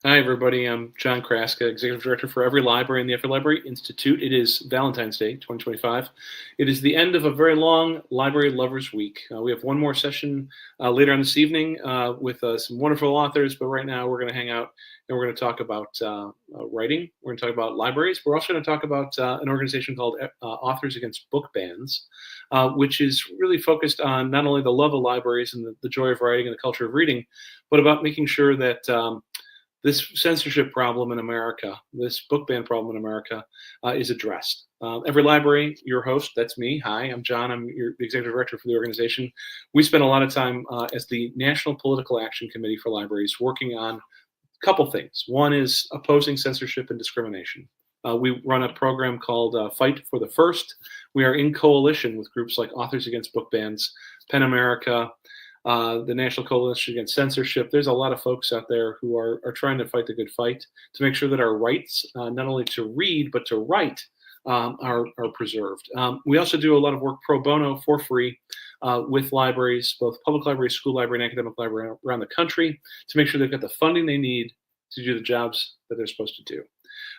Hi, everybody. I'm John Kraska, Executive Director for Every Library and the Every Library Institute. It is Valentine's Day, 2025. It is the end of a very long Library Lovers Week. We have one more session later on this evening with some wonderful authors, but right now we're going to hang out and we're going to talk about writing. We're going to talk about libraries. We're also going to talk about an organization called Authors Against Book Bans, which is really focused on not only the love of libraries and the joy of writing and the culture of reading, but about making sure that this censorship problem in America, this book ban problem in America, is addressed. Every Library, your host, that's me. Hi, I'm John. I'm your executive director for the organization. We spend a lot of time as the National Political Action Committee for Libraries working on a couple things. One is opposing censorship and discrimination. We run a program called Fight for the First. We are in coalition with groups like Authors Against Book Bans, PEN America, the National Coalition Against Censorship. There's a lot of folks out there who are trying to fight the good fight to make sure that our rights, not only to read, but to write, are preserved. We also do a lot of work pro bono for free with libraries, both public libraries, school library, and academic library around the country to make sure they've got the funding they need to do the jobs that they're supposed to do.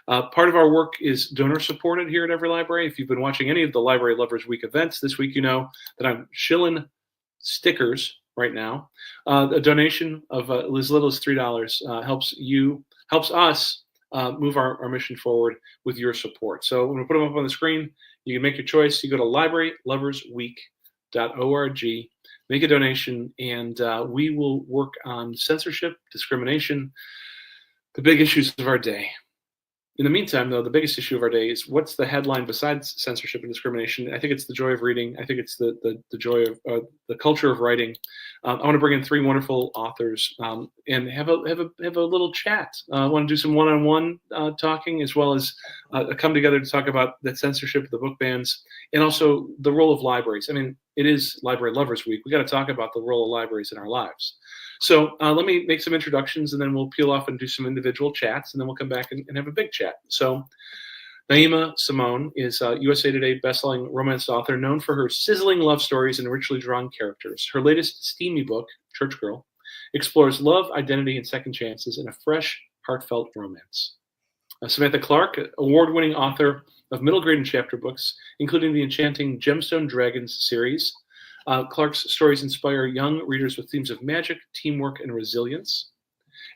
Part of our work is donor supported here at Every Library. If you've been watching any of the Library Lovers Week events this week, you know that I'm shilling stickers right now. A donation of as little as $3 helps us move our mission forward with your support. So when we put them up on the screen, you can make your choice. You go to libraryloversweek.org, make a donation, and we will work on censorship, discrimination, the big issues of our day. In the meantime, though, the biggest issue of our day is what's the headline besides censorship and discrimination? I think it's the joy of reading. I think it's the joy of the culture of writing. I want to bring in three wonderful authors and have a little chat. I want to do some one-on-one talking, as well as come together to talk about the censorship, the book bans, and also the role of libraries. I mean, it is Library Lovers Week. We got to talk about the role of libraries in our lives. So let me make some introductions, and then we'll peel off and do some individual chats, and then we'll come back and have a big chat. So Naima Simone is a USA Today bestselling romance author known for her sizzling love stories and richly drawn characters. Her latest steamy book, Church Girl, explores love, identity, and second chances in a fresh, heartfelt romance. Samantha Clark, award-winning author of middle grade and chapter books, including the enchanting Gemstone Dragons series. Clark's stories inspire young readers with themes of magic, teamwork, and resilience.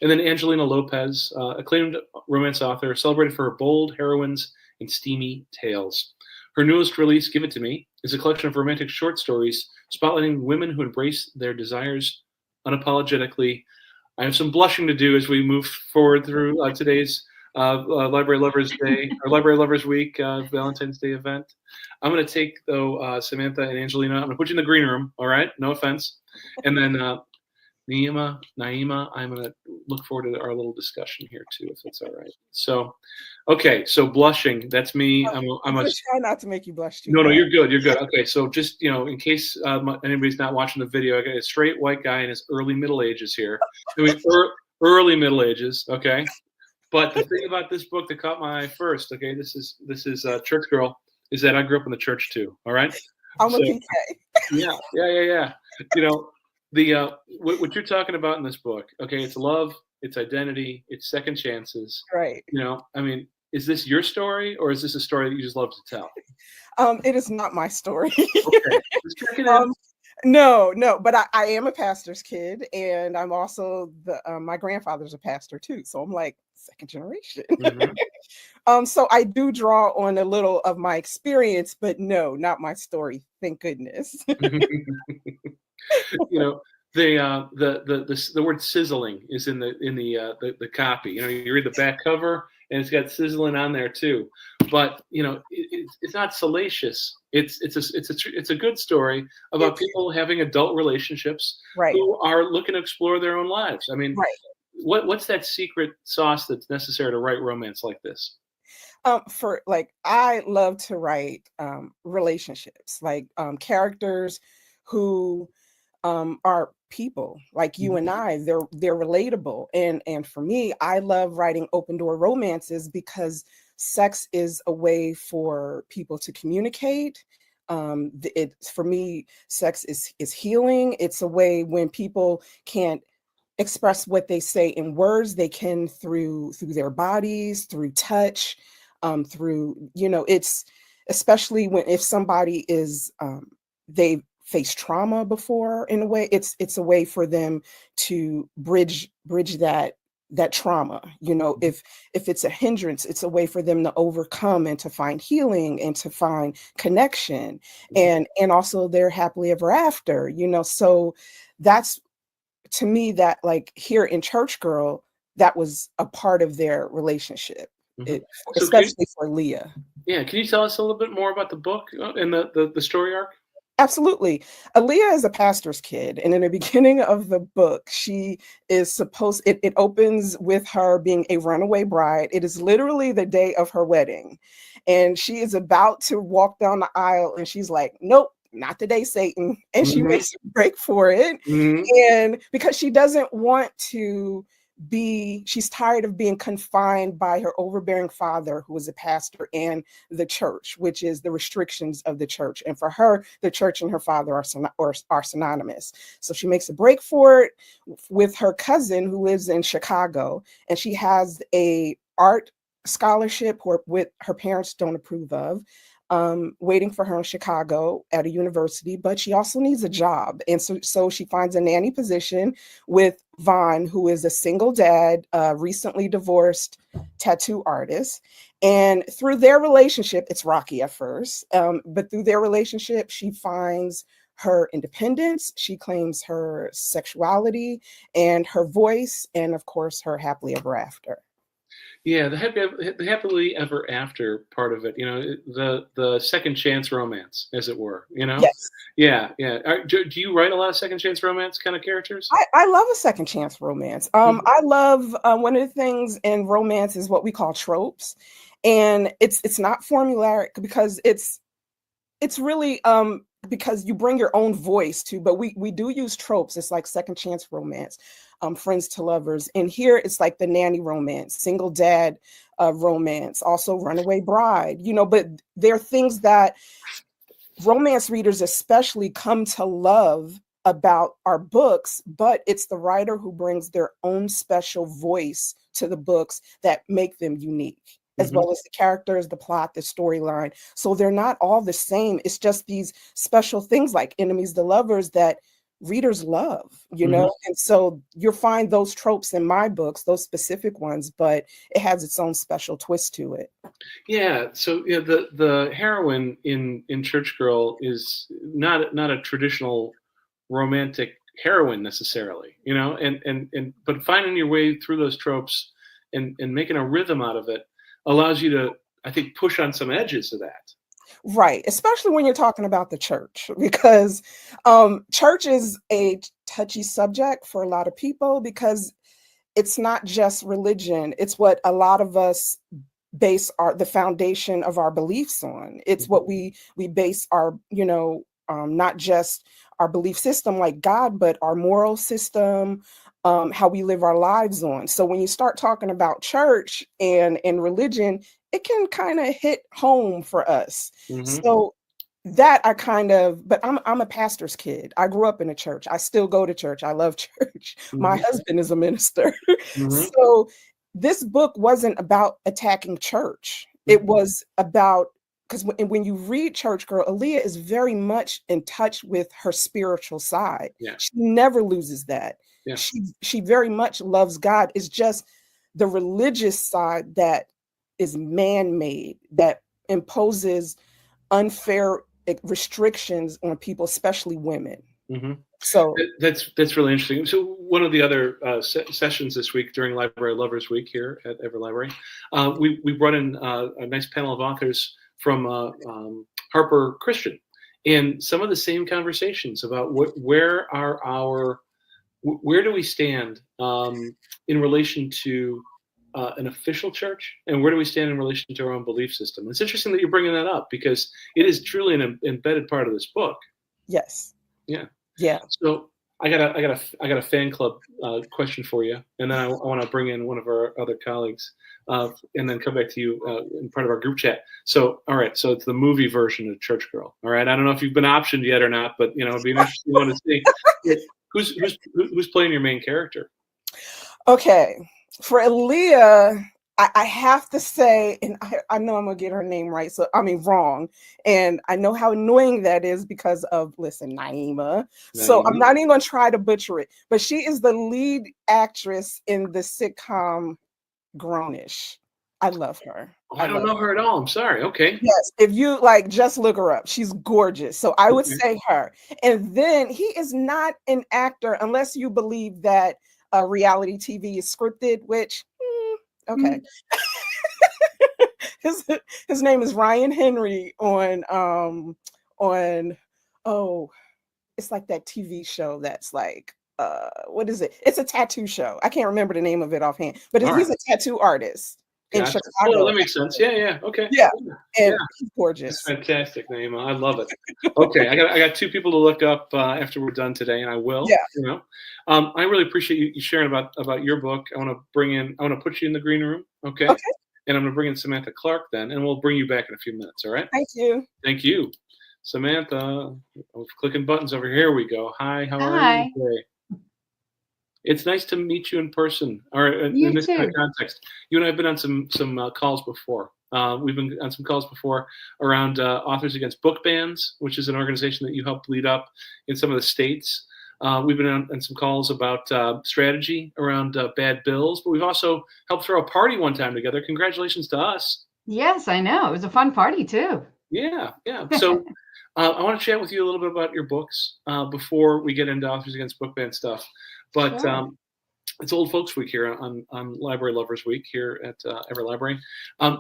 And then Angelina Lopez, acclaimed romance author, celebrated for her bold heroines and steamy tales. Her newest release, Give It To Me, is a collection of romantic short stories spotlighting women who embrace their desires unapologetically. I have some blushing to do as we move forward through today's Library Lovers Day, or Library Lovers Week, Valentine's Day event. I'm going to take, though, Samantha and Angelina. I'm going to put you in the green room, all right? No offense. And then Naima, I'm going to look forward to our little discussion here, too, if it's all right. So, okay, so blushing, that's me. I'm going to try not to make you blush too. No, you're good. You're good. Okay, so just, in case anybody's not watching the video, I got a straight white guy in his early middle ages here. I mean, early middle ages, okay? But the thing about this book that caught my eye first, okay, this is Church Girl, is that I grew up in the church too. All right, I'm a PK. Yeah. What you're talking about in this book, okay, it's love, it's identity, it's second chances. Right. I mean, is this your story, or is this a story that you just love to tell? It is not my story. Okay, just check it in. No, but I am a pastor's kid, and I'm also my grandfather's a pastor too, so I'm like second generation. Mm-hmm. So I do draw on a little of my experience, but no, not my story. Thank goodness. The word sizzling is in the copy. You read the back cover, and it's got sizzling on there too. But it's not salacious. It's a good story about people having adult relationships, right, who are looking to explore their own lives. I mean, right. What's that secret sauce that's necessary to write romance like this? I love to write relationships, like characters who are people like you and I. They're relatable, and for me, I love writing open door romances because sex is a way for people to communicate. For me, sex is healing. It's a way when people can't express what they say in words. They can through their bodies, through touch, through, it's especially when if somebody is they faced trauma before, in a way, it's a way for them to bridge that trauma. If it's a hindrance, it's a way for them to overcome and to find healing and to find connection, and also they're happily ever after. So that's, to me, that, like, here in Church Girl, that was a part of their relationship, So especially for Leah. can you tell us a little bit more about the book and the story arc? Absolutely. Aaliyah is a pastor's kid. And in the beginning of the book, she is it opens with her being a runaway bride. It is literally the day of her wedding. And she is about to walk down the aisle and she's like, nope, not today, Satan. And she makes a break for it. And because she doesn't want to she's tired of being confined by her overbearing father, who is a pastor, and the church, which is the restrictions of the church. And for her, the church and her father are synonymous. So she makes a break for it with her cousin, who lives in Chicago, and she has a art scholarship with her parents don't approve of, waiting for her in Chicago at a university, but she also needs a job. And so she finds a nanny position with Vaughn, who is a single dad, recently divorced tattoo artist. And through their relationship, it's rocky at first, but through their relationship, she finds her independence, she claims her sexuality and her voice, and of course, her happily ever after. Yeah, the happily ever after part of it, the second chance romance, as it were, Yes. Yeah. Do you write a lot of second chance romance kind of characters? I love a second chance romance. I love, one of the things in romance is what we call tropes, and it's not formulaic because it's really because you bring your own voice to, but we do use tropes. It's like second chance romance, friends to lovers, and here it's like the nanny romance, single dad romance, also runaway bride. But there are things that romance readers especially come to love about our books, but it's the writer who brings their own special voice to the books that make them unique, as well as the characters, the plot, the storyline. So they're not all the same. It's just these special things like enemies to lovers that readers love, And so you'll find those tropes in my books, those specific ones, but it has its own special twist to it. Yeah. So the heroine in Church Girl is not a traditional romantic heroine necessarily, and but finding your way through those tropes and making a rhythm out of it allows you to, I think, push on some edges of that. Right, especially when you're talking about the church, because church is a touchy subject for a lot of people, because it's not just religion. It's what a lot of us base the foundation of our beliefs on. It's what we base our, not just our belief system like God, but our moral system, how we live our lives on. So when you start talking about church and religion, it can kind of hit home for us. So that but I'm a pastor's kid. I grew up in a church. I still go to church. I love church. My husband is a minister. So this book wasn't about attacking church. It was about, because when you read Church Girl, Aaliyah is very much in touch with her spiritual side. Yeah. She never loses that. Yeah. She very much loves God. It's just the religious side that is man-made, that imposes unfair restrictions on people, especially women. So that's really interesting. So one of the other sessions this week during Library Lovers Week here at Everett Library, we brought in a nice panel of authors from Harper Christian, and some of the same conversations about where do we stand in relation to an official church, and where do we stand in relation to our own belief system? It's interesting that you're bringing that up, because it is truly an embedded part of this book. Yes. Yeah. Yeah. So I got a fan club question for you, and then I want to bring in one of our other colleagues, and then come back to you in part of our group chat. So, all right. So it's the movie version of Church Girl. All right. I don't know if you've been optioned yet or not, but it'd be an interesting one to see. Who's playing your main character? Okay, for Aaliyah, I have to say, and I know I'm gonna get her name right, so I mean wrong, and I know how annoying that is because of listen, Naima. So I'm Naima. not even gonna try to butcher it, but she is the lead actress in the sitcom Grownish. I love her. Oh, I I don't love know her. her at all. I'm sorry. Okay. Yes, if you like, just look her up. She's gorgeous. So I would Okay. say her. And then he is not an actor unless you believe that reality TV is scripted, which okay. his his name is Ryan Henry on oh, it's like that TV show that's like what is it? It's a tattoo show. I can't remember the name of it offhand, but All right. he's a tattoo artist in Gotcha. Oh, Chicago. that makes sense. Yeah. Yeah. Okay. Yeah, Yeah. and Yeah. he's That's gorgeous. fantastic, Naima. I love it. Okay, I got two people to look up after we're done today, and I will. Yeah. You know, I really appreciate you sharing about your book. I want to put you in the green room. Okay, Okay. and I'm going to bring in Samantha Clark then, and we'll bring you back in a few minutes. All right. Thank you. Thank you, Samantha. I'm clicking buttons over here. We go. Hi, how are you Hi, today? It's nice to meet you in person, or in you this kind of too. context. You and I have been on some calls before. We've been on some calls before around Authors Against Book Bans, which is an organization that you helped lead up in some of the states. We've been on some calls about strategy around bad bills, but we've also helped throw a party one time together. Congratulations to us. Yes, I know. It was a fun party too. Yeah, yeah. So I want to chat with you a little bit about your books before we get into Authors Against Book Ban stuff. But Sure. it's Old Folks Week here on Library Lovers Week here at Everett Library.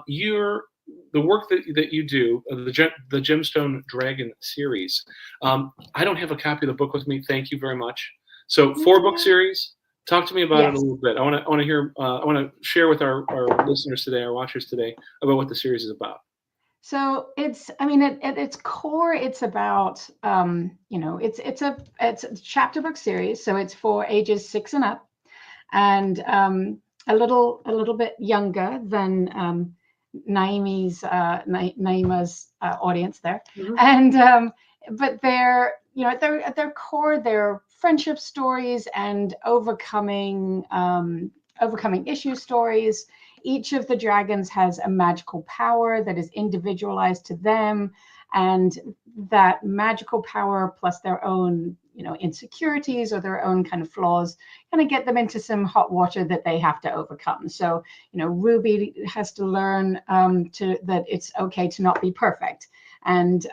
You're the work that you do, the Gemstone Dragon series. I don't have a copy of the book with me. Thank you very much. So 4 book series. Talk to me about it a Yes. little bit. I want to hear. I want to share with our listeners today, our watchers today, about what the series is about. So it's, I mean, at its core, it's about, it's a chapter book series. So it's for ages 6 and up, and a little bit younger than Naima's audience there, Mhm. and but they're, at their core, they're friendship stories and overcoming issue stories. Each of the dragons has a magical power that is individualized to them, and that magical power plus their own, insecurities or their own kind of flaws kind of get them into some hot water that they have to overcome. So, Ruby has to learn that it's okay to not be perfect, and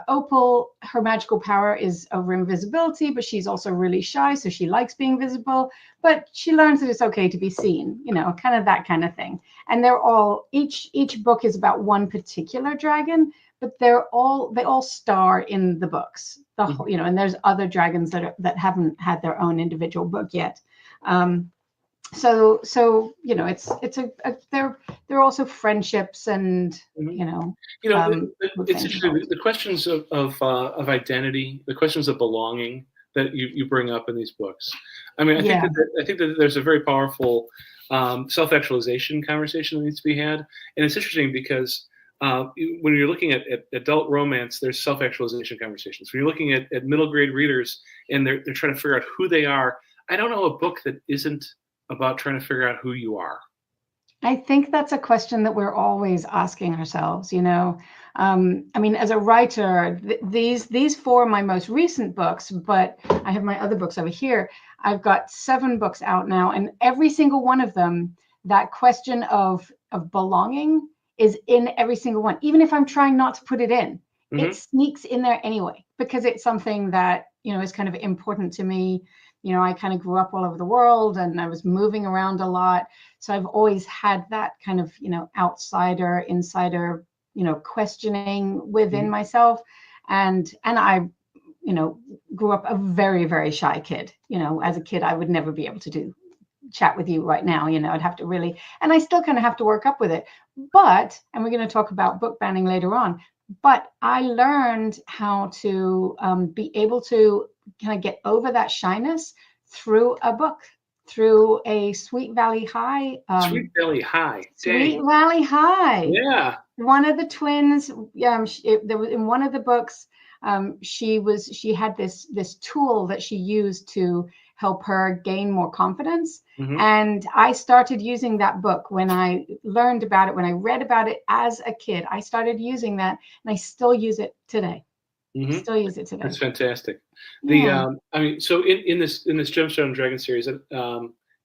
Opal, her magical power is over invisibility, but she's also really shy, so she likes being visible. But she learns that it's okay to be seen, kind of that kind of thing. And they're all, each book is about one particular dragon, but they all star in the books. The whole, and there's other dragons that haven't had their own individual book yet. So they're also friendships and It's interesting. The questions of identity, the questions of belonging that you bring up in these books. I mean, I think that there's a very powerful self-actualization conversation that needs to be had, and it's interesting because when you're looking at adult romance, there's self-actualization conversations. When you're looking at middle grade readers and they're trying to figure out who they are, I don't know a book that isn't about trying to figure out who you are. I think that's a question that we're always asking ourselves, I mean, as a writer, these 4 are my most recent books, but I have my other books over here. I've got 7 books out now, and every single one of them, that question of belonging is in every single one. Even if I'm trying not to put it in, it sneaks in there anyway, because it's something that, is kind of important to me. I kind of grew up all over the world and I was moving around a lot. So I've always had that kind of, outsider, insider, questioning within myself. And I, grew up a very, very shy kid. As a kid, I would never be able to chat with you right now. I'd have to really, and I still kind of have to work up with it. But, and we're going to talk about book banning later on, but I learned how to be able to kind of get over that shyness through a book, through a Sweet Valley High. Sweet Valley High. Sweet Valley High. Yeah. One of the twins, there was in one of the books, she had this tool that she used to help her gain more confidence. Mhm. And I started using that book when I learned about it, when I read about it as a kid. I started using that, and I still use it today. Mhm. Still use it today. That's fantastic. Yeah. I mean, so in this Gemstone Dragon series,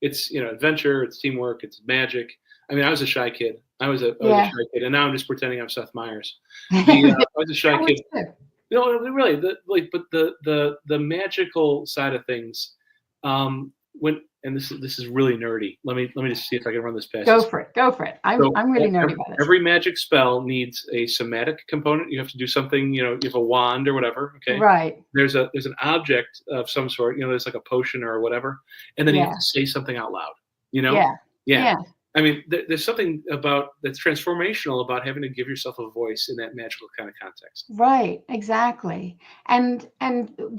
it's adventure, it's teamwork, it's magic. I mean, I was a shy kid. I was a Yeah. shy kid, and now I'm just pretending I'm Seth Meyers. I was a shy That kid. was good. No, really, but the magical side of things, and this is really nerdy. Let me just see if I can run this past Go you. for it. Go for it. I'm So really nerdy about this. every magic spell needs a somatic component. You have to do something. You have a wand or whatever. Okay. Right. There's an object of some sort. There's like a potion or whatever, and then you have Yeah. to say something out loud. Yeah. Yeah. Yeah. I mean, there's something that's transformational about having to give yourself a voice in that magical kind of context. Right, exactly. And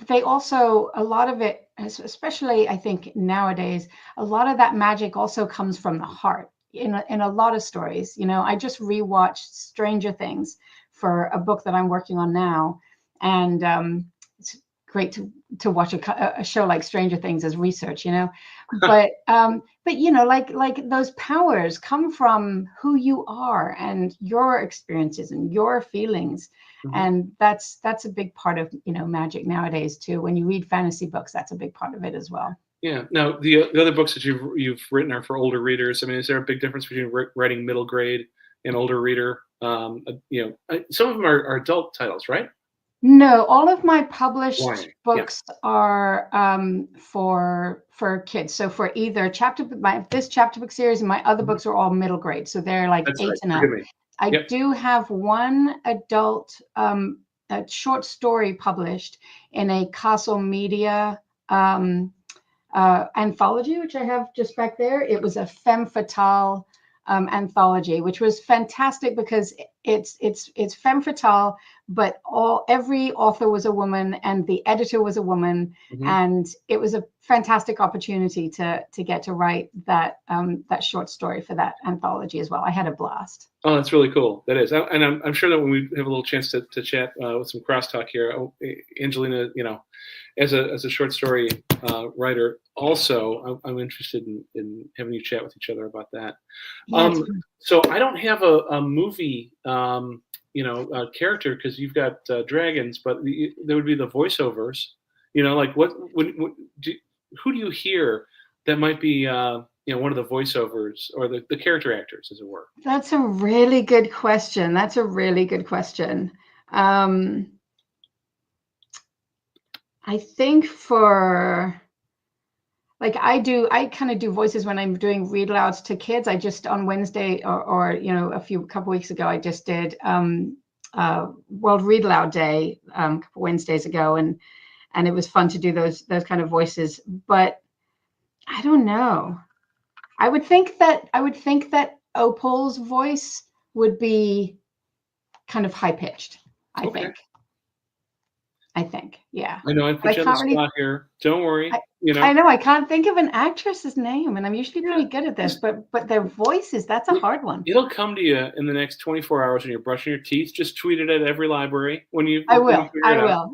they also, a lot of it, especially I think nowadays, a lot of that magic also comes from the heart in a lot of stories. I just rewatched Stranger Things for a book that I'm working on now, and it's great to watch a show like Stranger Things as research, but like those powers come from who you are and your experiences and your feelings. Mhm. And that's a big part of magic nowadays too. When you read fantasy books, that's a big part of it as well. Yeah. Now, the other books that you've written are for older readers. I mean, is there a big difference between writing middle grade and older reader? Some of them are adult titles, right? No, all of my published Why? books are for kids. So for either this chapter book series and my other Mhm. books are all middle grade. So they're like That's 8 right. and up. Forgive me. I Yep. do have one adult a short story published in a Castle Media anthology, which I have just back there. It was a femme fatale anthology, which was fantastic because it's femme fatale, but every author was a woman and the editor was a woman, Mhm. and it was a fantastic opportunity to get to write that short story for that anthology as well. I had a blast. Oh, that's really cool. That is, and I'm sure that when we have a little chance to chat with some crosstalk here, Angelina, as a short story writer, also, I'm interested in having you chat with each other about that. Yeah, So I don't have a movie, character because you've got dragons, but there would be the voiceovers. Like who do you hear that might be one of the voiceovers or the character actors, as it were? that's a really good question. That's a really good question. I think for I kind of do voices when I'm doing read alouds to kids. I just on Wednesday or a couple weeks ago, I just did World Read Aloud Day a couple Wednesdays ago, and it was fun to do those kind of voices. But I don't know. I would think that Opal's voice would be kind of high pitched. Okay. I think, yeah. I know I put you on the spot here. Don't worry. I know I can't think of an actress's name, and I'm usually pretty good at this, but their voices, that's a hard one. It'll come to you in the next 24 hours when you're brushing your teeth. Just tweet it at every library when you. I will.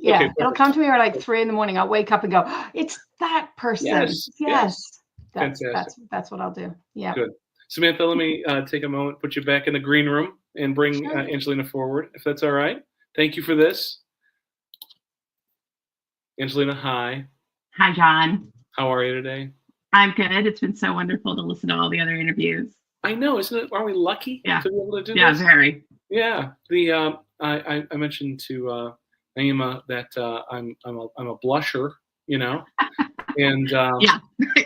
Yeah, Okay, it'll come to me at like 3 a.m. I'll wake up and go, oh, it's that person. Yes. That's what I'll do. Yeah. Good. Samantha, let me take a moment, put you back in the green room, and bring Angelina forward, if that's all right. Thank you for this. Angelina, hi. Hi, John. How are you today? I'm good. It's been so wonderful to listen to all the other interviews. I know, isn't it? Aren't we lucky to be able to do this? Yeah, very. Yeah. I mentioned to Naima that I'm a blusher, and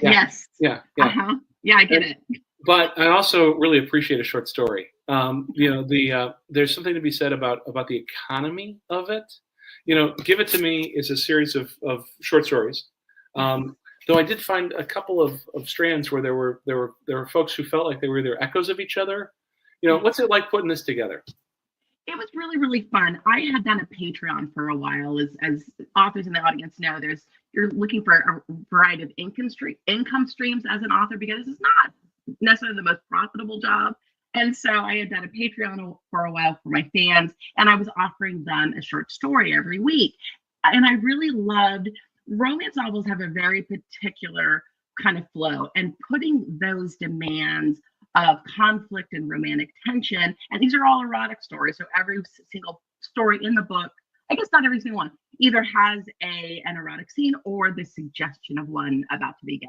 Yes. Yeah. Yeah, I get it. But I also really appreciate a short story. There's something to be said about the economy of it. Give It to Me is a series of short stories. Though I did find a couple of strands where there were folks who felt like they were either echoes of each other. What's it like putting this together? It was really, really fun. I had done a Patreon for a while. As authors in the audience know, you're looking for a variety of income streams as an author, because it's not necessarily the most profitable job. And so I had done a Patreon for a while for my fans, and I was offering them a short story every week. And I really loved romance novels have a very particular kind of flow, and putting those demands of conflict and romantic tension, and these are all erotic stories, so every single story in the book, I guess not every single one, either has an erotic scene or the suggestion of one about to begin.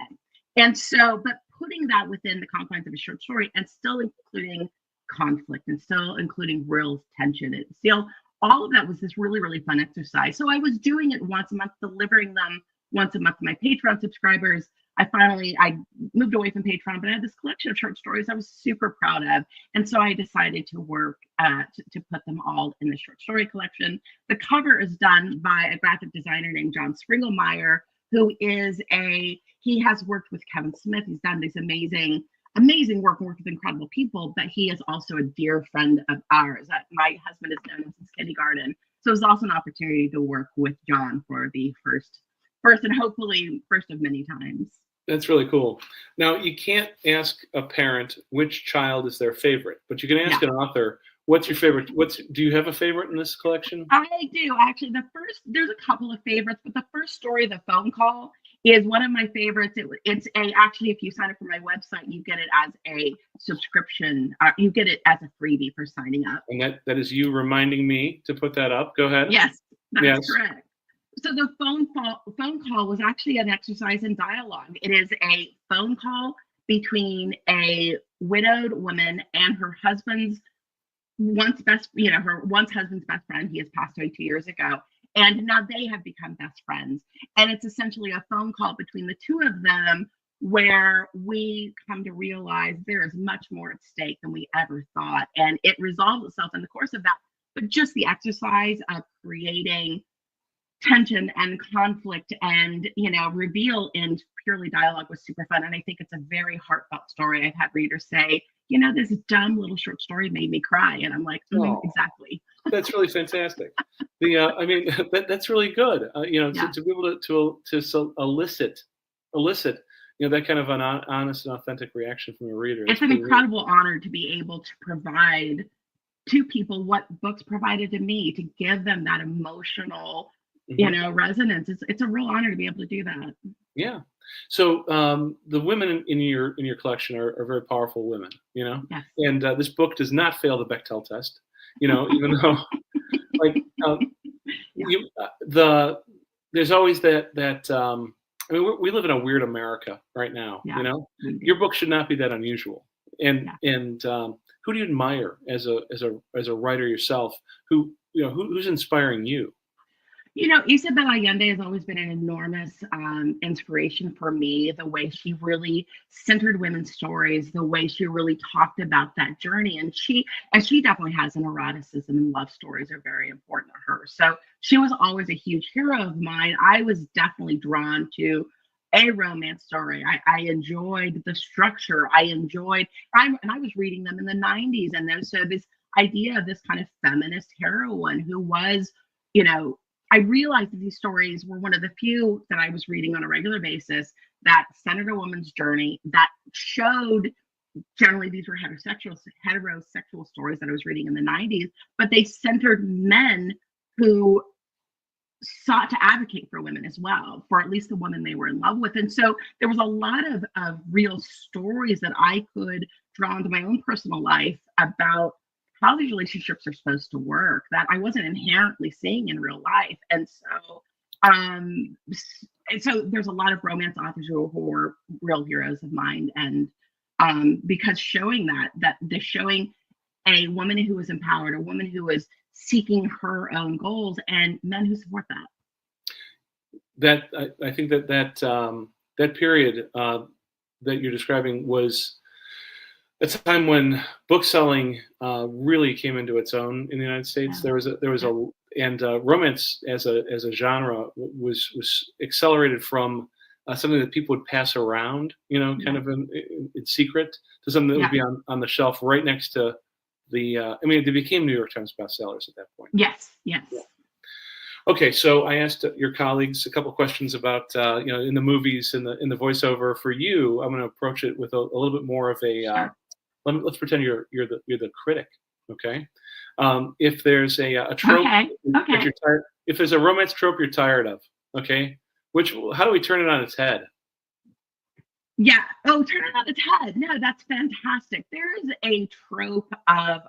And so, but putting that within the confines of a short story and still including conflict and still including real tension, and still all of that was this really, really fun exercise. So I was doing it once a month, delivering them once a month to my Patreon subscribers. I moved away from Patreon, but I had this collection of short stories I was super proud of. And so I decided to work to put them all in the short story collection. The cover is done by a graphic designer named John Springelmeyer, who is he has worked with Kevin Smith. He's done these amazing work and worked with incredible people, but he is also a dear friend of ours. My husband has known him since kindergarten. So it was also an opportunity to work with John for the first and hopefully first of many times. That's really cool. Now, you can't ask a parent which child is their favorite, but you can ask an author, what's your favorite? Do you have a favorite in this collection? I do, actually. There's a couple of favorites, but the first story, The Phone Call, is one of my favorites. Actually, if you sign up for my website, you get it as a subscription. You get it as a freebie for signing up. And that is you reminding me to put that up. Go ahead. Yes, that's correct. So the phone call was actually an exercise in dialogue. It is a phone call between a widowed woman and her husband's once husband's best friend. He has passed away 2 years ago. And now they have become best friends. And it's essentially a phone call between the two of them where we come to realize there is much more at stake than we ever thought. And it resolves itself in the course of that. But just the exercise of creating tension and conflict and, reveal in purely dialogue was super fun. And I think it's a very heartfelt story. I've had readers say, this dumb little short story made me cry. And I'm like, exactly. That's really fantastic. That's really good. To be able to elicit, that kind of an honest and authentic reaction from your reader. It's an incredible honor to be able to provide to people what books provided to me, to give them that emotional, resonance. It's a real honor to be able to do that. Yeah. So the women in your collection are very powerful women, Yes. and this book does not fail the Bechdel test, even though there's always that we live in a weird America right now, your book should not be that unusual. And who do you admire as a writer yourself, who's inspiring you? Isabel Allende has always been an enormous inspiration for me, the way she really centered women's stories, the way she really talked about that journey. And she definitely has an eroticism, and love stories are very important to her. So she was always a huge hero of mine. I was definitely drawn to a romance story. I enjoyed the structure. I was reading them in the 90s. And then so this idea of this kind of feminist heroine who was, I realized that these stories were one of the few that I was reading on a regular basis that centered a woman's journey, that showed, generally these were heterosexual stories that I was reading in the 90s, but they centered men who sought to advocate for women as well, for at least the woman they were in love with. And so there was a lot of real stories that I could draw into my own personal life about how these relationships are supposed to work that I wasn't inherently seeing in real life. And so there's a lot of romance authors who are real heroes of mine. And because showing showing a woman who is empowered, a woman who is seeking her own goals, and men who support that. I think that period that you're describing was a time when book selling really came into its own in the United States. There was romance as a genre was accelerated from something that people would pass around, kind of in secret, to something that would be on the shelf right next to they became New York Times bestsellers at that point. Yes. Yeah. Okay, so I asked your colleagues a couple questions about in the movies, in the voiceover. For you, I'm going to approach it with a little bit more of a. Sure. Let's pretend you're the critic. Okay, if there's a trope, okay. if there's a romance trope you're tired of, okay, How do we turn it on its head? Yeah. Oh, turn it on its head. No, that's fantastic. There is a trope of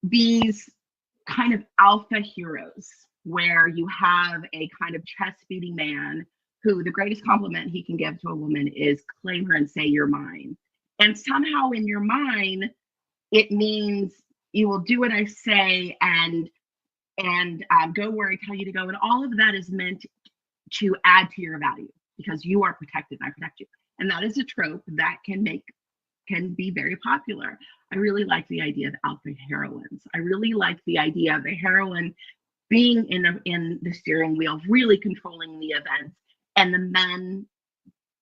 these kind of alpha heroes where you have a kind of chest beating man who the greatest compliment he can give to a woman is claim her and say you're mine. And somehow in your mind, it means you will do what I say and go where I tell you to go. And all of that is meant to add to your value because you are protected and I protect you. And that is a trope that can be very popular. I really like the idea of alpha heroines. I really like the idea of the heroine being in the steering wheel, really controlling the events, and the men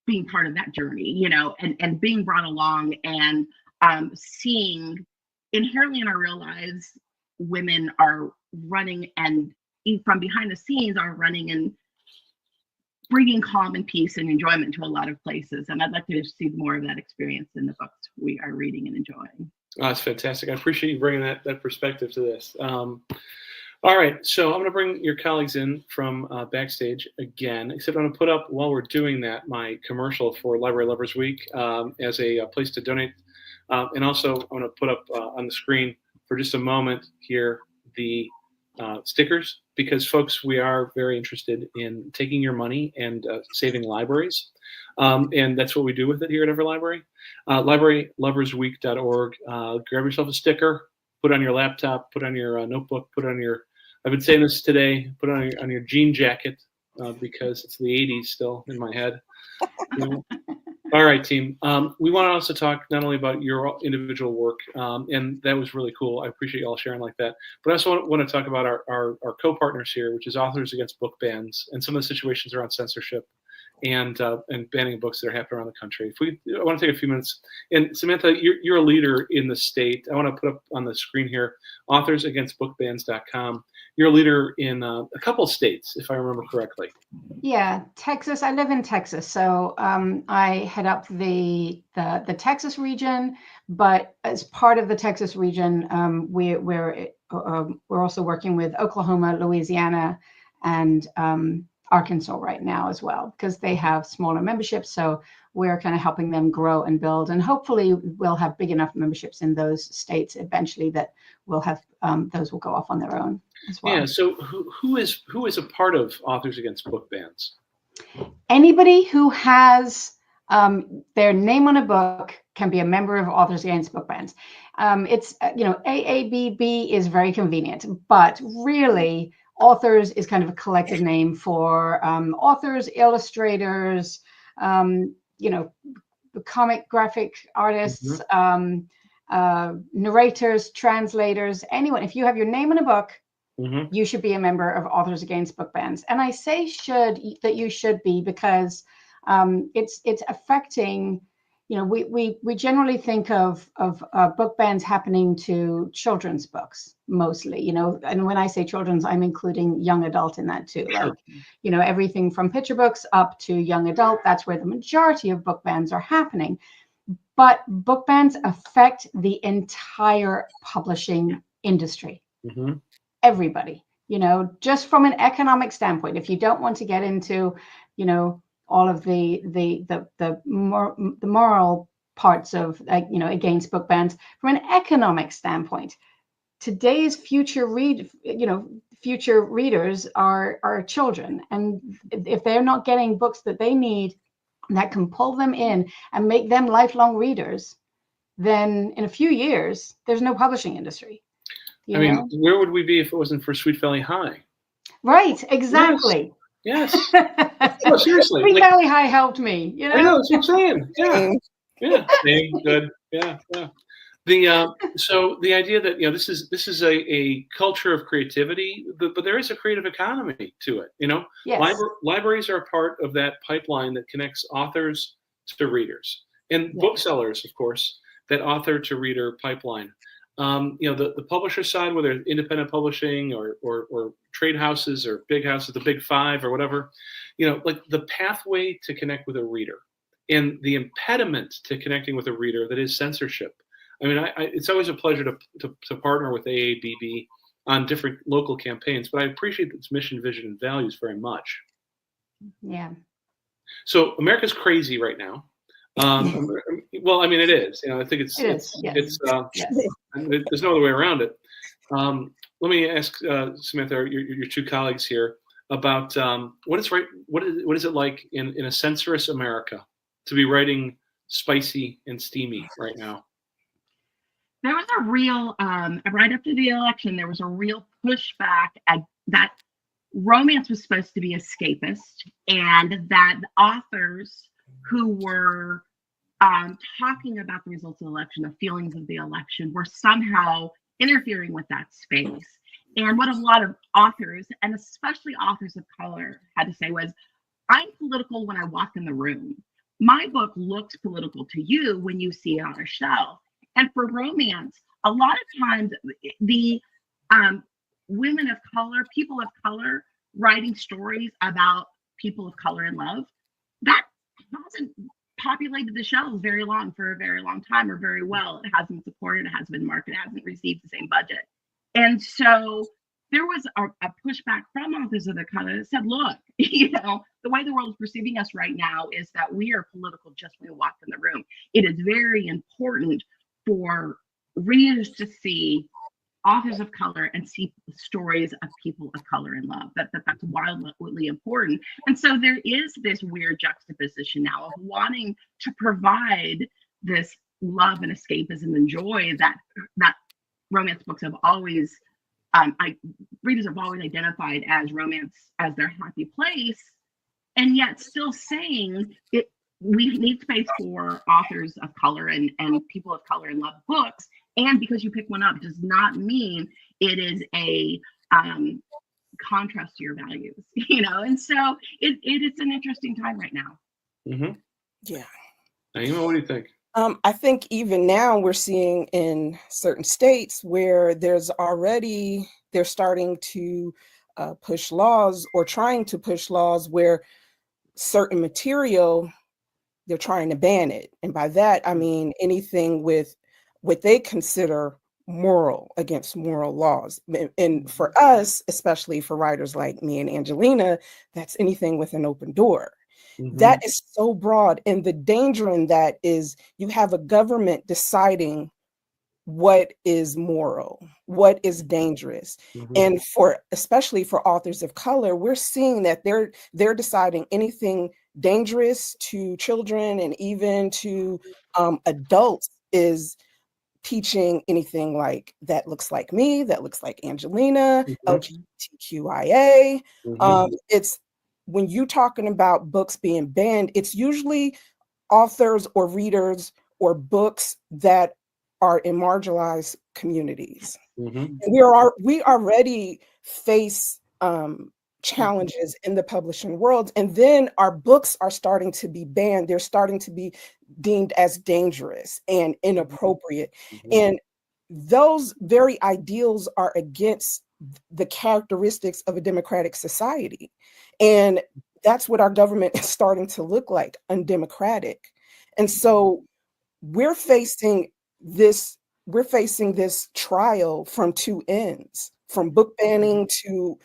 being part of that journey, you know, and being brought along and seeing inherently in our real lives, women are running and from behind the scenes are running and bringing calm and peace and enjoyment to a lot of places. And I'd like to see more of that experience in the books we are reading and enjoying. Oh, that's fantastic. I appreciate you bringing that perspective to this. All right, so I'm going to bring your colleagues in from backstage again, except I'm going to put up, while we're doing that, my commercial for Library Lovers Week as a place to donate. And also, I'm going to put up on the screen for just a moment here the stickers, because folks, we are very interested in taking your money and saving libraries. And that's what we do with it here at Every Library. LibraryLoversWeek.org. Grab yourself a sticker, put it on your laptop, put it on your notebook, put it on your, I've been saying this today, put it on your jean jacket because it's the 80s still in my head. You know? All right, team. We want to also talk not only about your individual work, and that was really cool. I appreciate you all sharing like that. But I also want to talk about our co-partners here, which is Authors Against Book Bans, and some of the situations around censorship and banning books that are happening around the country. I want to take a few minutes. And Samantha, you're a leader in the state. I want to put up on the screen here, authorsagainstbookbans.com. You're a leader in a couple of states, if I remember correctly. Yeah, Texas. I live in Texas, so I head up the Texas region. But as part of the Texas region, we're also working with Oklahoma, Louisiana, and Arkansas right now as well, because they have smaller memberships. So we're kind of helping them grow and build, and hopefully we'll have big enough memberships in those states eventually that we'll have those will go off on their own as well. Yeah. So who is a part of Authors Against Book Bans? Anybody who has their name on a book can be a member of Authors Against Book Bans. It's AABB is very convenient, but really authors is kind of a collective name for authors, illustrators, comic graphic artists, narrators, translators, anyone. If you have your name in a book, you should be a member of Authors Against Book Bans. And I say you should be because it's affecting. We generally think of book bans happening to children's books mostly, and when I say children's, I'm including young adult in that too. Sure. Like, everything from picture books up to young adult, that's where the majority of book bans are happening. But book bans affect the entire publishing industry. Everybody, just from an economic standpoint, if you don't want to get into, all of the moral parts of against book bans, from an economic standpoint, today's future readers are children, and if they're not getting books that they need that can pull them in and make them lifelong readers, then in a few years there's no publishing industry. I mean, where would we be if it wasn't for Sweet Valley High? Right, exactly. Yes. No, seriously. Sweet Valley High helped me. I know, that's what I'm saying. Yeah. Same. Good. Yeah. So the idea that this is a culture of creativity, but there is a creative economy to it. Yes. Libraries are a part of that pipeline that connects authors to readers, and booksellers, of course, that author to reader pipeline. The publisher side, whether it's independent publishing or trade houses or big houses, the big five or whatever, like the pathway to connect with a reader and the impediment to connecting with a reader that is censorship. I mean, it's always a pleasure to partner with AABB on different local campaigns, but I appreciate its mission, vision, and values very much. Yeah. So America's crazy right now. Well, I mean, it is. I think It is. Yes. it's Yes. there's no other way around it. Let me ask Samantha, your two colleagues here, about what is it like in a censorious America to be writing spicy and steamy right now? There was a real, right after the election, there was a real pushback at that romance was supposed to be escapist, and that the authors who were talking about the results of the election, the feelings of the election, were somehow interfering with that space. And what a lot of authors, and especially authors of color, had to say was, I'm political when I walk in the room. My book looks political to you when you see it on a shelf. And for romance, a lot of times the women of color, people of color, writing stories about people of color in love, that hasn't populated the shelves for a very long time, or very well. It hasn't been supported, it hasn't been marketed, it hasn't received the same budget. And so there was a pushback from authors of the color that said, look, the way the world is perceiving us right now is that we are political just when we walk in the room. It is very important for readers to see authors of color and see stories of people of color in love. That's wildly important. And so there is this weird juxtaposition now of wanting to provide this love and escapism and joy that romance books have always, readers have always identified as romance as their happy place, and yet still saying it. We need space for authors of color and people of color in love books. And because you pick one up does not mean it is a contrast to your values, And so it is an interesting time right now. Mm-hmm. Yeah. Naima, what do you think? I think even now we're seeing in certain states where they're starting to push laws, or trying to push laws, where certain material, they're trying to ban it. And by that, I mean anything with what they consider against moral laws. And for us, especially for writers like me and Angelina, that's anything with an open door. Mm-hmm. That is so broad. And the danger in that is you have a government deciding what is moral, what is dangerous. Mm-hmm. And especially for authors of color, we're seeing that they're deciding anything dangerous to children and even to adults is teaching anything like that looks like me, that looks like Angelina, LGBTQIA. It's when you're talking about books being banned, it's usually authors or readers or books that are in marginalized communities. And we already face challenges in the publishing world, and then our books are starting to be banned. They're starting to be deemed as dangerous and inappropriate. And those very ideals are against the characteristics of a democratic society. And that's what our government is starting to look like, undemocratic. And so we're facing this trial from two ends, from book banning to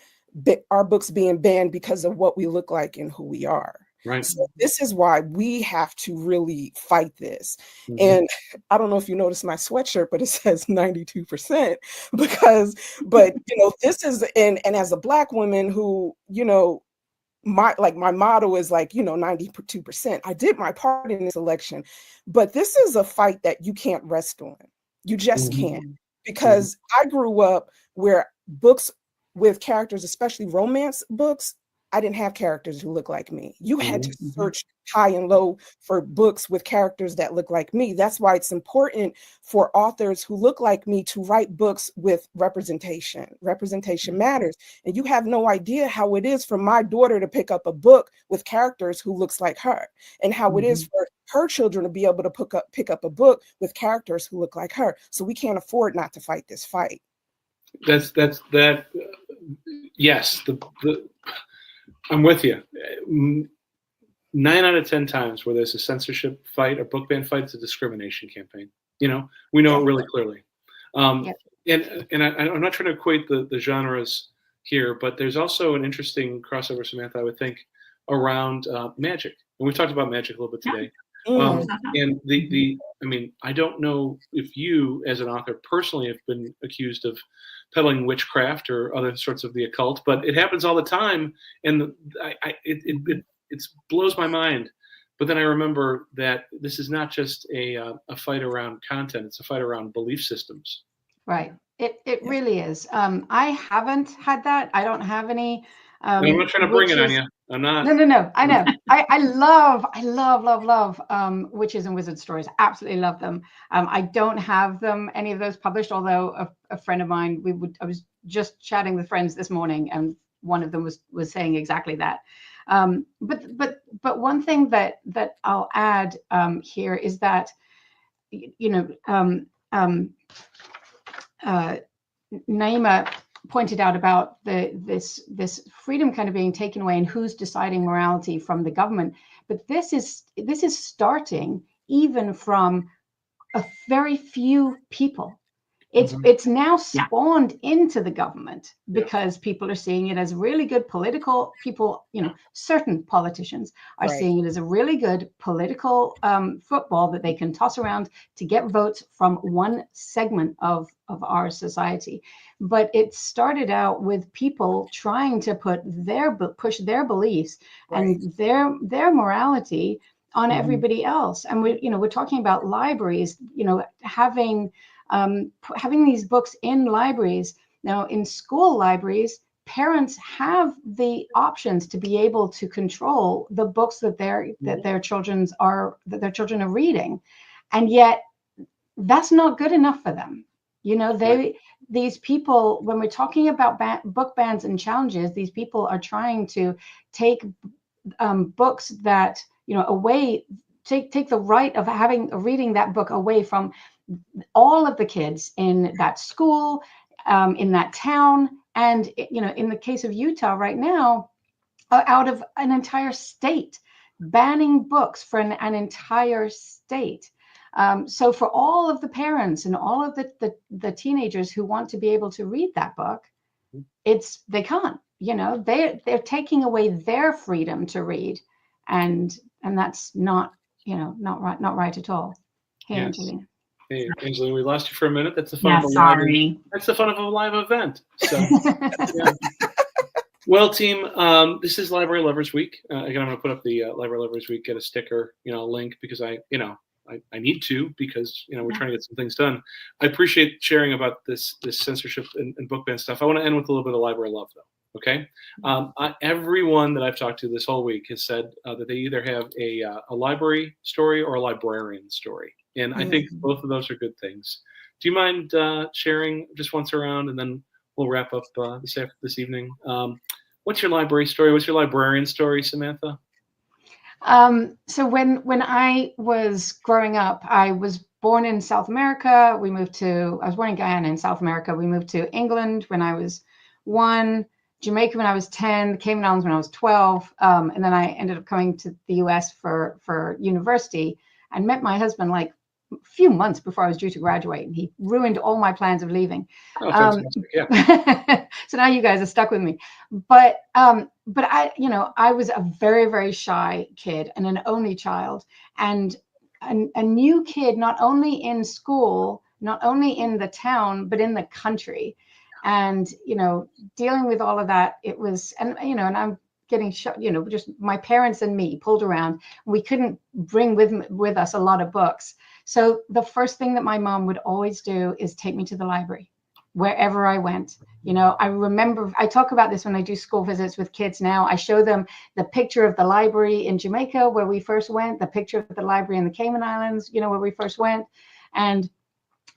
our books being banned because of what we look like and who we are. Right. So this is why we have to really fight this. And I don't know if you noticed my sweatshirt, but it says 92% but this is, and as a Black woman who, my motto is 92%. I did my part in this election, but this is a fight that you can't rest on. You just can't, because I grew up where books with characters, especially romance books, I didn't have characters who look like me. You had to search high and low for books with characters that look like me. That's why it's important for authors who look like me to write books with representation. Representation matters. And you have no idea how it is for my daughter to pick up a book with characters who looks like her, and how it is for her children to be able to pick up a book with characters who look like her. So we can't afford not to fight this fight. Yes. I'm with you. 9 out of 10 times where there's a censorship fight, a book ban fight, it's a discrimination campaign. We know it really clearly. And I'm not trying to equate the genres here, but there's also an interesting crossover, Samantha, I would think, around magic. And we've talked about magic a little bit today. Mm. And I mean, I don't know if you, as an author, personally have been accused of peddling witchcraft or other sorts of the occult, but it happens all the time, and it blows my mind. But then I remember that this is not just a fight around content; it's a fight around belief systems. Right. It really is. I haven't had that. I don't have any. And I'm not trying to bring it on you. I'm not. No. I know. I love witches and wizard stories. Absolutely love them. I don't have any of those published, although a friend of mine, I was just chatting with friends this morning, and one of them was saying exactly that. But one thing that I'll add here is that, Naima pointed out about this freedom kind of being taken away, and who's deciding morality from the government. But this is starting even from a very few people. It's now spawned into the government because people are seeing it as really good political people. Certain politicians are seeing it as a really good political football that they can toss around to get votes from one segment of our society. But it started out with people trying to push their beliefs and their morality on everybody else. And we're talking about libraries, having these books in libraries. Now, in school libraries, parents have the options to be able to control the books that their children are reading, and yet that's not good enough for them. These people, when we're talking about book bans and challenges, these people are trying to take books that away, take the right of reading that book away from all of the kids in that school, in that town, and in the case of Utah right now, out of an entire state, banning books for an entire state. So for all of the parents and all of the teenagers who want to be able to read that book, they can't. They're taking away their freedom to read, and that's not right at all. Hey, Yes. Angelina. Hey, Angelina, we lost you for a minute. That's the fun of a That's the fun of a live event. So, yeah. Well, team, this is Library Lovers Week. Again, I'm going to put up the Library Lovers Week, get a sticker, link, because I need to, because we're trying to get some things done. I appreciate sharing about this censorship and book ban stuff. I want to end with a little bit of library love, though. Okay, everyone that I've talked to this whole week has said that they either have a library story or a librarian story. And I think both of those are good things. Do you mind sharing just once around, and then we'll wrap up this evening? What's your library story? What's your librarian story, Samantha? So when I was growing up, I was born in South America. I was born in Guyana in South America. We moved to England when I was 1, Jamaica when I was 10, the Cayman Islands when I was 12. And then I ended up coming to the US for university, and met my husband like a few months before I was due to graduate, and he ruined all my plans of leaving. Oh, fantastic. Yeah. So now you guys are stuck with me. But I was a very, very shy kid and an only child, and a new kid, not only in school, not only in the town, but in the country. And, dealing with all of that, it was, and I'm getting shot, just my parents and me pulled around. We couldn't bring with us a lot of books. So the first thing that my mom would always do is take me to the library wherever I went. I remember, I talk about this when I do school visits with kids now. I show them the picture of the library in Jamaica where we first went, the picture of the library in the Cayman Islands, where we first went. And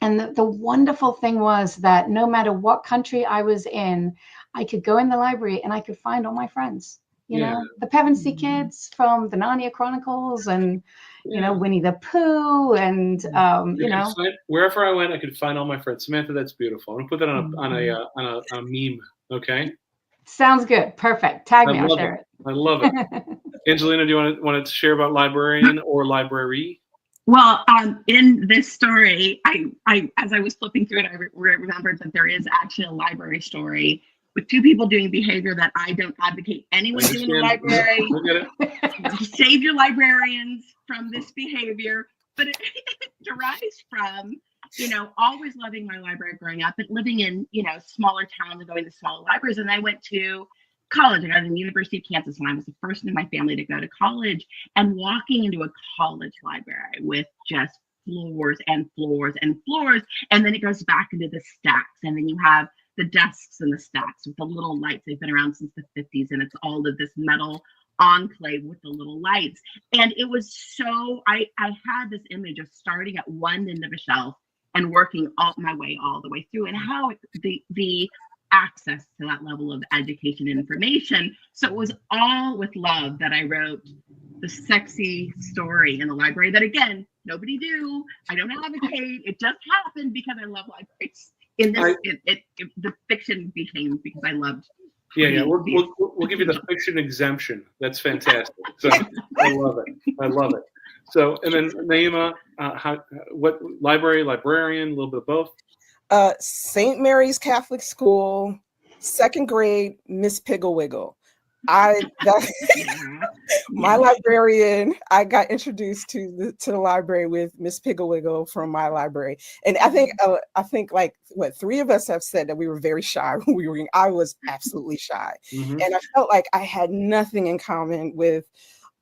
the wonderful thing was that no matter what country I was in, I could go in the library and I could find all my friends, the Pevensey kids from the Narnia Chronicles, and, Winnie the Pooh, and, wherever I went, I could find all my friends. Samantha, that's beautiful. I'm going to put that on a meme. Okay. Sounds good. Perfect. Tag me. I'll share it. I love it. Angelina, do you want to share about librarian or library? Well, in this story, I as I was flipping through it, I remembered that there is actually a library story with two people doing behavior that I don't advocate anyone do in the library. Save your librarians from this behavior. But it derives from, always loving my library growing up, but living in, smaller towns and going to smaller libraries. And I went to college. I got in the University of Kansas, and I was the first in my family to go to college. And walking into a college library with just floors and floors and floors, and then it goes back into the stacks, and then you have the desks and the stacks with the little lights. They've been around since the 50s, and it's all of this metal enclave with the little lights. And it was so, I had this image of starting at one end of a shelf and working my way all the way through, and how the access to that level of education and information. So it was all with love that I wrote the sexy story in the library that, again, nobody knew. I don't advocate. It just happened because I love libraries. In this, the fiction became because I loved. Yeah. We'll give you the fiction exemption. That's fantastic. So I love it. So, and then Naima, what librarian, a little bit of both? St. Mary's Catholic School, 2nd grade, Miss Piggle-Wiggle. My librarian, I got introduced to the library with Miss Piggle-Wiggle from my library. And I think like what 3 of us have said that we were very shy when we were young. I was absolutely shy. And I felt like I had nothing in common with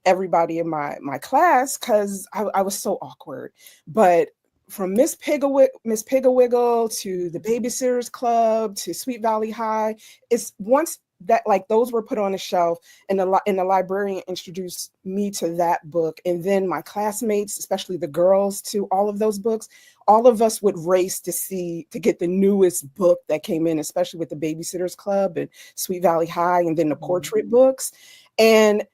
everybody in my class because I was so awkward. But from Miss Piggle-Wiggle to the Babysitters Club to Sweet Valley High, it's once that like those were put on a shelf, and the librarian introduced me to that book, and then my classmates, especially the girls, to all of those books. All of us would race to get the newest book that came in, especially with the Babysitters Club and Sweet Valley High, and then the portrait books. And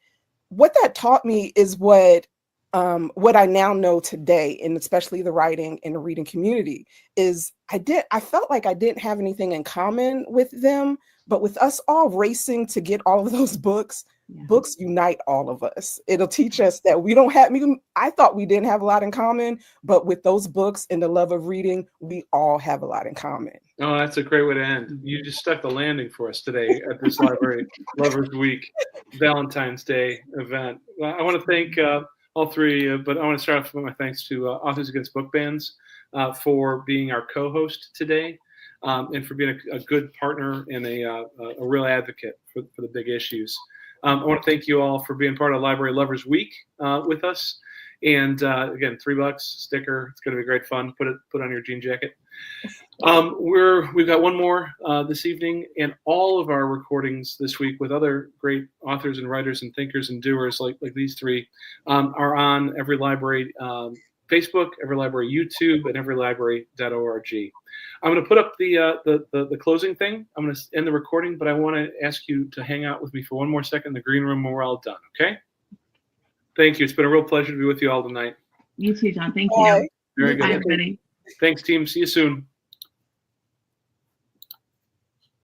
what that taught me is what I now know today, and especially the writing and the reading community, is I felt like I didn't have anything in common with them, but with us all racing to get all of those books, books unite all of us. It'll teach us that we don't have, I thought we didn't have a lot in common, but with those books and the love of reading, we all have a lot in common. Oh, that's a great way to end. You just stuck the landing for us today at this Library Lovers Week Valentine's Day event. I want to thank all 3, but I want to start off with my thanks to Authors Against Book Bans for being our co-host today, and for being a good partner and a real advocate for the big issues. I want to thank you all for being part of Library Lovers Week with us. And again, $3 sticker. It's going to be great fun. Put on your jean jacket. We've got one more this evening, and all of our recordings this week with other great authors and writers and thinkers and doers like these 3 are on Every Library Facebook, Every Library YouTube, and everylibrary.org. I'm going to put up the closing thing. I'm going to end the recording, but I want to ask you to hang out with me for one more second in the green room when we're all done. Okay? Thank you. It's been a real pleasure to be with you all tonight. You too, John. Thank you. Bye. Very good. Bye, everybody. Thanks, team. See you soon.